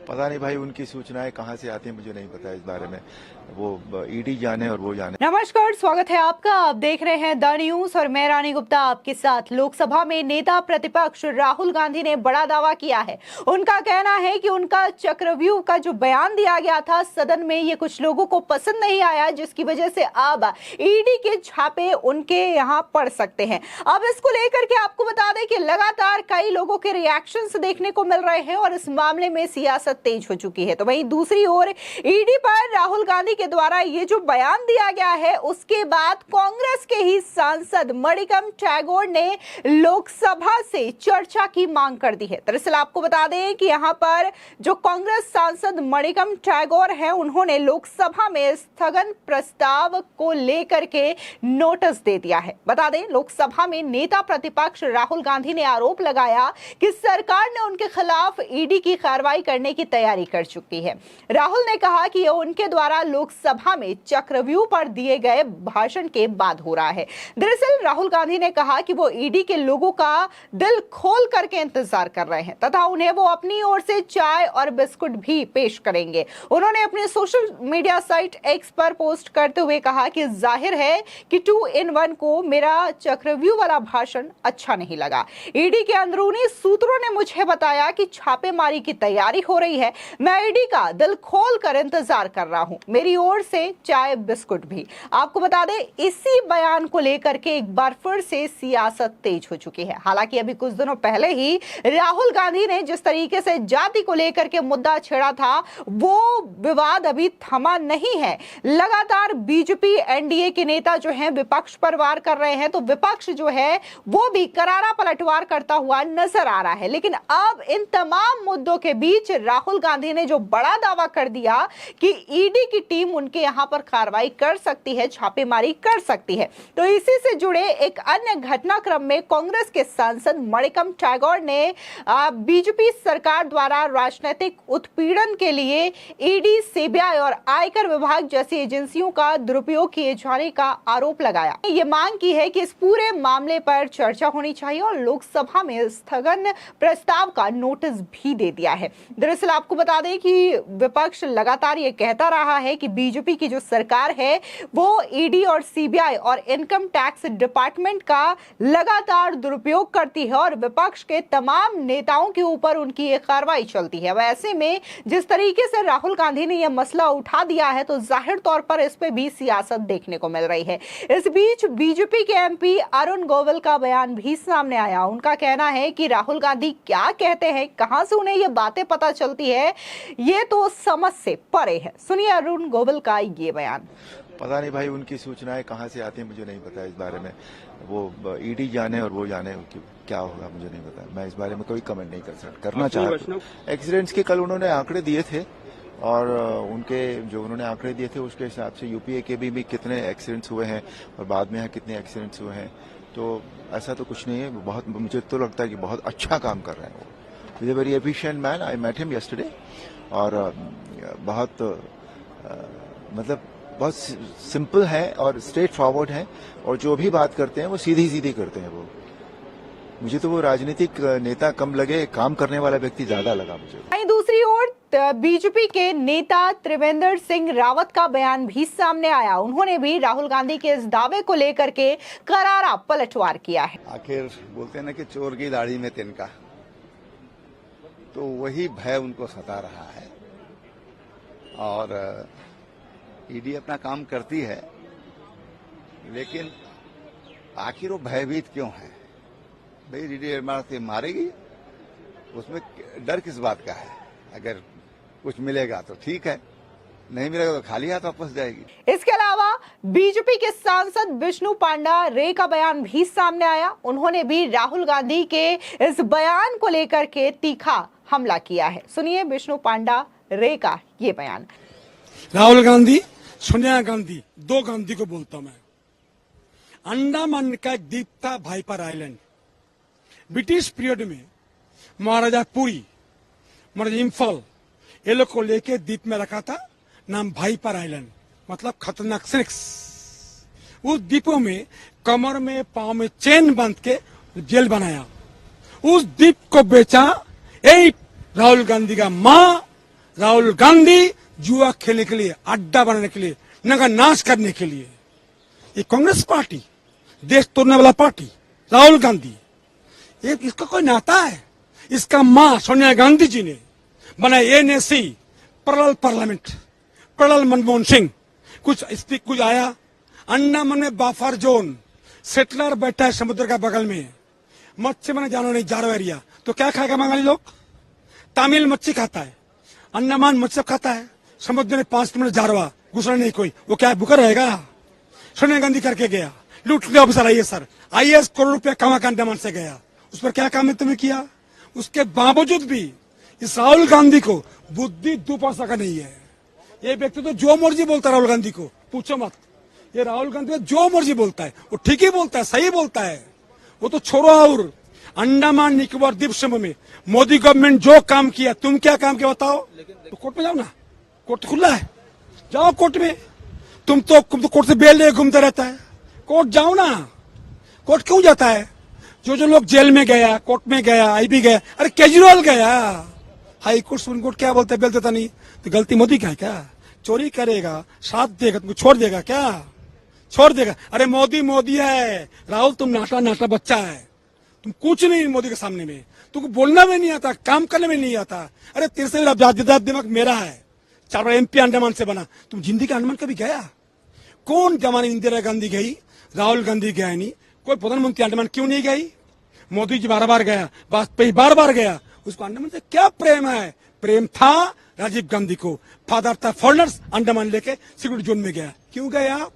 पता नहीं भाई, उनकी सूचनाएं कहाँ से आती हैं मुझे नहीं पता इस बारे में। वो ईडी जाने और वो जाने। नमस्कार, स्वागत है आपका। आप देख रहे हैं द न्यूज और मैं रानी गुप्ता आपके साथ। लोकसभा में नेता प्रतिपक्ष राहुल गांधी ने बड़ा दावा किया है। उनका कहना है कि उनका चक्रव्यूह का जो बयान दिया गया था सदन में, ये कुछ लोगों को पसंद नहीं आया, जिसकी वजह से अब ईडी के छापे उनके यहाँ पड़ सकते हैं। अब इसको लेकर के आपको बता दें कि लगातार कई लोगों के रिएक्शंस देखने को मिल रहे हैं और इस मामले में सियासत तेज हो चुकी है। तो वहीं दूसरी ओर ईडी पर राहुल गांधी के द्वारा ये जो बयान दिया गया है, उसके बाद कांग्रेस के ही सांसद मणिकम टैगोर ने लोकसभा से चर्चा की मांग कर दी है। दरअसल आपको बता दें कि यहां पर जो कांग्रेस सांसद मणिकम टैगोर हैं, उन्होंने लोकसभा में स्थगन प्रस्ताव को लेकर के नोटिस दे दिया है। बता दें, लोकसभा में नेता प्रतिपक्ष राहुल गांधी ने आरोप लगाया कि सरकार ने उनके खिलाफ ईडी की कार्रवाई करने की तैयारी कर चुकी है। राहुल ने कहा कि यह उनके द्वारा लोकसभा में चक्रव्यूह पर दिए गए भाषण के बाद हो रहा है। दरअसल राहुल गांधी ने कहा कि वो ईडी के लोगों का दिल खोल करके इंतजार कर रहे हैं तथा उन्हें वो अपनी ओर से चाय और बिस्कुट भी पेश करेंगे। उन्होंने अपने सोशल मीडिया साइट एक्स पर पोस्ट करते हुए कहा कि जाहिर है कि 2-in-1 को मेरा चक्रव्यूह वाला भाषण अच्छा नहीं लगा। ईडी के अंदरूनी सूत्रों ने मुझे बताया कि छापेमारी की तैयारी हो रही है। मैं ईडी का दिल खोल कर इंतजार कर रहा हूं, मेरी ओर से चाय बिस्कुट भी। आपको बता दें, इसी बयान को लेकर के एक बार फिर से सियासत तेज हो चुकी है। हालांकि अभी कुछ दिनों पहले ही राहुल गांधी ने जिस तरीके से जाति को लेकर के मुद्दा छेड़ा था, वो विवाद अभी थमा नहीं है। लगातार बीजेपी एनडीए के नेता जो हैं विपक्ष पर वार कर रहे हैं, तो विपक्ष जो है वो भी करारा पलटवार करता हुआ नजर आ रहा है। लेकिन अब इन तमाम मुद्दों के बीच राहुल गांधी ने जो बड़ा दावा कर दिया कि ईडी की टीम उनके यहां पर कार्रवाई कर सकती है, छापेमारी कर सकती है। तो इसी से जुड़े एक अन्य घटनाक्रम में कांग्रेस के सांसद मणिकम टैगोर ने बीजेपी सरकार द्वारा राजनीतिक उत्पीड़न के लिए ईडी, सीबीआई और आयकर विभाग जैसी एजेंसियों का दुरुपयोग किए जाने का आरोप लगाया। ये मांग की है कि इस पूरे मामले पर चर्चा होनी चाहिए और लोकसभा में स्थगन प्रस्ताव का नोटिस भी दे दिया है। दरअसल आपको बता दें कि विपक्ष लगातार ये कहता रहा है कि बीजेपी की जो सरकार है वो ईडी और सीबीआई और इनकम टैक्स डिपार्टमेंट का लगातार दुरुपयोग करती है और विपक्ष के तमाम नेताओं के ऊपर उनकी ये कार्रवाई चलती है। वैसे में जिस तरीके से राहुल गांधी ने यह मसला उठा दिया है, तो जाहिर तौर पर इस पे भी सियासत देखने को मिल रही है। इस बीच बीजेपी के एमपी अरुण गोविल का बयान भी सामने आया। उनका कहना है कि राहुल गांधी क्या कहते हैं, कहां से उन्हें ये बातें पता चलती है, ये तो समझ से परे है। सुनिए अरुण गोविल का ये बयान। पता नहीं भाई, उनकी सूचनाएं कहाँ से आती हैं मुझे नहीं पता इस बारे में। वो ईडी जाने और वो जाने क्या होगा मुझे नहीं पता। मैं इस बारे में कोई कमेंट नहीं करना चाहता। एक्सीडेंट्स के कल उन्होंने आंकड़े दिए थे और उनके जो उन्होंने आंकड़े दिए थे उसके हिसाब से यूपीए के भी कितने एक्सीडेंट्स हुए हैं और बाद में यहाँ कितने एक्सीडेंट्स हुए हैं। तो ऐसा तो कुछ नहीं है। बहुत मुझे तो लगता है कि बहुत अच्छा काम कर रहे हैं वो। Is a very efficient man. I met him yesterday और बहुत मतलब बहुत सिंपल है और स्ट्रेट फॉरवर्ड है और जो भी बात करते हैं वो सीधी सीधी करते हैं। वो मुझे तो वो राजनीतिक नेता कम लगे, काम करने वाला व्यक्ति ज्यादा लगा मुझे। दूसरी ओर बीजेपी के नेता त्रिवेंद्र सिंह रावत का बयान भी सामने आया। उन्होंने भी राहुल गांधी के इस दावे को लेकर के करारा पलटवार किया है। आखिर बोलते हैं ना कि चोर की दाढ़ी में तिनका, तो वही भय उनको सता रहा है और ईडी अपना काम करती है, लेकिन आखिर वो भयभीत क्यों है? भाई ईडी मारेगी, उसमें डर किस बात का है? अगर कुछ मिलेगा तो ठीक है, नहीं मिलेगा तो खाली हाथ वापस जाएगी। इसके अलावा बीजेपी के सांसद विष्णु पांडा रे का बयान भी सामने आया। उन्होंने भी राहुल गांधी के इस बयान को लेकर के तीखा हमला किया है। सुनिए विष्णु पांडा रे का ये बयान। राहुल गांधी, सोनिया गांधी, दो गांधी को बोलता मैं। अंडमान का एक द्वीप था भाईपर आइलैंड। ब्रिटिश पीरियड में महाराजा पुरी, महाराजा इम्फल, ये लोग को लेके द्वीप में रखा था, नाम भाईपर आइलैंड, मतलब खतरनाक स्नेक्स। उस द्वीपों में कमर में पांव में चेन बांध के जेल बनाया। उस द्वीप को बेचा यही राहुल गांधी का माँ राहुल गांधी जुआ खेलने के लिए, अड्डा बनाने के लिए, नगर नाश करने के लिए। ये कांग्रेस पार्टी, देश तोड़ने वाला पार्टी राहुल गांधी, ये इसका कोई नाता है? इसका मां सोनिया गांधी जी ने बनाया NAC, parallel parliament, parallel Manmohan Singh, कुछ आया। अंडमान में बफर जोन, सेटलर बैठा है समुद्र का बगल में, मच्छी मैंने जानो नहीं, जारो एरिया, तो क्या खाएगा बंगाली लोग? तमिल मच्छी खाता है, अंडमान मच्छी खाता है, समुद्र में 5 मिनट जारवा, घुसना नहीं कोई, वो क्या भूखा रहेगा? सोनिया गांधी करके गया, लूटने ऑफिसर आईएएस करोड़ रुपया कमा कर अंडमान से गया, उस पर क्या काम है तुम्हें किया? उसके बावजूद भी इस राहुल गांधी को बुद्धि 2 पैसा का नहीं है। ये व्यक्ति तो जो मर्जी बोलता है राहुल गांधी को, पूछो मत। ये राहुल गांधी जो मर्जी बोलता है, वो ठीक ही बोलता है, सही बोलता है। वो तो छोड़ो, और अंडमान निकोबार द्वीप समूह में मोदी गवर्नमेंट जो काम किया, तुम क्या काम किया बताओ? तो कोर्ट में जाओ ना, कोर्ट खुला है, जाओ कोर्ट में। तुम तो कोर्ट से बेल लेके घूमते रहता है, कोर्ट जाओ ना। कोर्ट क्यों जाता है? जो लोग जेल में गया, कोर्ट में गया, आईबी गया, अरे केजरीवाल गया, हाई कोर्ट सुप्रीम कोर्ट क्या बोलते, बेल देता नहीं, तो गलती मोदी का है क्या? चोरी करेगा, साथ देगा, तुमको छोड़ देगा क्या? छोड़ देगा? अरे मोदी है, राहुल तुम नाटा बच्चा है, तुम कुछ नहीं मोदी के सामने में, तुमको बोलना भी नहीं आता, काम करने में नहीं आता। अरे तेरे से ज्यादा दिमाग मेरा है, 4 बार एमपी अंडमान से बना, तुम जिंदगी अंडमान कभी गया? कौन जमाने इंदिरा गांधी गई, राहुल गांधी गया नहीं, कोई प्रधानमंत्री अंडमान क्यों नहीं गई? मोदी जी बार गया, वाजपेयी बार गया, उसको अंडमान से क्या प्रेम है? प्रेम था राजीव गांधी को, फादर था फॉरेनर्स, अंडमान लेके सिक्योरिटी जोन में गया, क्यों गए आप?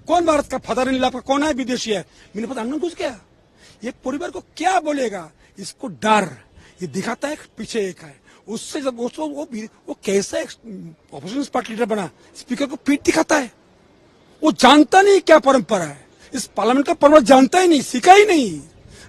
कौन भारत का फादर इन आपका कौन है? विदेशी है, मैंने पता अंडमान घुस गया। ये परिवार को क्या बोलेगा? इसको डर, ये दिखाता है पीछे एक है, उससे जब वो कैसा ऑपोजिशन पार्टी लीडर बना, स्पीकर को पीठ दिखाता है। वो जानता नहीं क्या परंपरा है, इस पार्लियामेंट का परंपरा जानता ही नहीं, सीखा ही नहीं।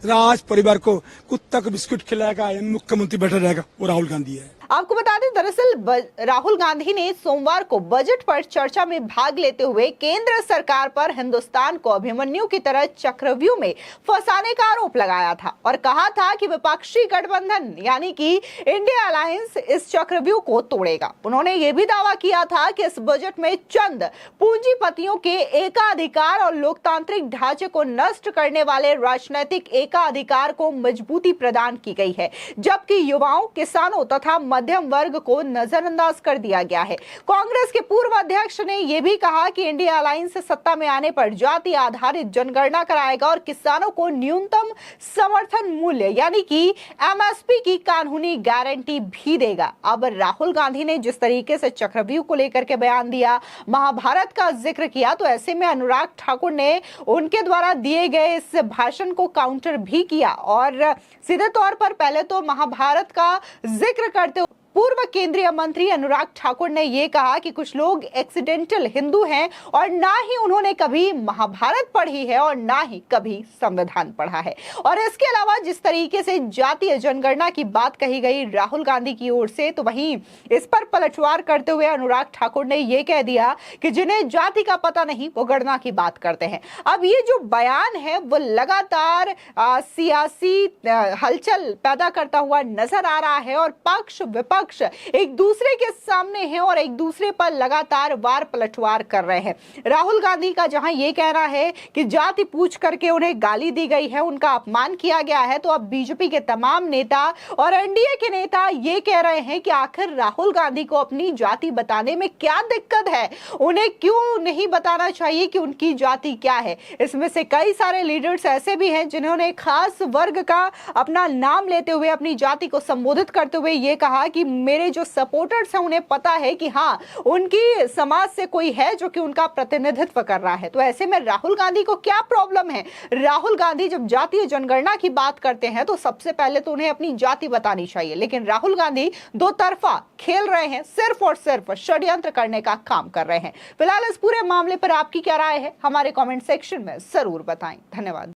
राज परिवार को कुत्ता को बिस्कुट खिलाएगा, मुख्यमंत्री बैठा रहेगा, वो राहुल गांधी है। आपको बता दें, दरअसल राहुल गांधी ने सोमवार को बजट पर चर्चा में भाग लेते हुए केंद्र सरकार पर हिंदुस्तान को अभिमन्यु की तरह चक्रव्यूह में फंसाने का आरोप लगाया था और कहा था कि विपक्षी गठबंधन यानी कि इंडिया अलायंस इस चक्रव्यूह को तोड़ेगा। उन्होंने यह भी दावा किया था कि इस बजट में चंद पूंजीपतियों के एकाधिकार और लोकतांत्रिक ढांचे को नष्ट करने वाले राजनीतिक एकाधिकार को मजबूती प्रदान की गई है, जबकि युवाओं, किसानों तथा मध्यम वर्ग को नजरअंदाज कर दिया गया है। कांग्रेस के पूर्व अध्यक्ष ने यह भी कहा कि इंडिया अलायंस सत्ता में आने पर जाति आधारित जनगणना कराएगा और किसानों को न्यूनतम समर्थन मूल्य यानी कि एमएसपी की कानूनी गारंटी भी देगा। अब राहुल गांधी ने जिस तरीके से चक्रव्यूह को लेकर के बयान दिया, महाभारत का जिक्र किया, तो ऐसे में अनुराग ठाकुर ने उनके द्वारा दिए गए इस भाषण को काउंटर भी किया और सीधे तौर पर पहले तो महाभारत का जिक्र करते पूर्व केंद्रीय मंत्री अनुराग ठाकुर ने यह कहा कि कुछ लोग एक्सीडेंटल हिंदू हैं और ना ही उन्होंने कभी महाभारत पढ़ी है और ना ही कभी संविधान पढ़ा है। और इसके अलावा जिस तरीके से जातीय जनगणना की बात कही गई राहुल गांधी की ओर से, तो वहीं इस पर पलटवार करते हुए अनुराग ठाकुर ने यह कह दिया कि जिन्हें जाति का पता नहीं वो गणना की बात करते हैं। अब ये जो बयान है वो लगातार सियासी हलचल पैदा करता हुआ नजर आ रहा है और पक्ष विपक्ष एक दूसरे के सामने हैं और एक दूसरे पर लगातार वार पलटवार कर रहे हैं। राहुल गांधी का जहां यह कहना है कि जाति पूछ करके उन्हें गाली दी गई है, उनका अपमान किया गया है, तो अब बीजेपी के तमाम नेता और एनडीए के नेता ये कह रहे हैं कि आखिर राहुल गांधी को अपनी जाति बताने में क्या दिक्कत है, उन्हें क्यों नहीं बताना चाहिए कि उनकी जाति क्या है। इसमें से कई सारे लीडर्स ऐसे भी हैं जिन्होंने खास वर्ग का अपना नाम लेते हुए अपनी जाति को संबोधित करते हुए ये कहा कि मेरे जो सपोर्टर्स हैं उन्हें पता है कि हाँ, उनकी समाज से कोई है जो कि उनका प्रतिनिधित्व कर रहा है। तो ऐसे में राहुल गांधी को क्या प्रॉब्लम है? राहुल गांधी जब जातीय जनगणना की बात करते हैं तो सबसे पहले तो उन्हें अपनी जाति बतानी चाहिए, लेकिन राहुल गांधी दो तरफा खेल रहे हैं, सिर्फ और सिर्फ षड्यंत्र करने का काम कर रहे हैं। फिलहाल इस पूरे मामले पर आपकी क्या राय है, हमारे कॉमेंट सेक्शन में जरूर बताएं। धन्यवाद।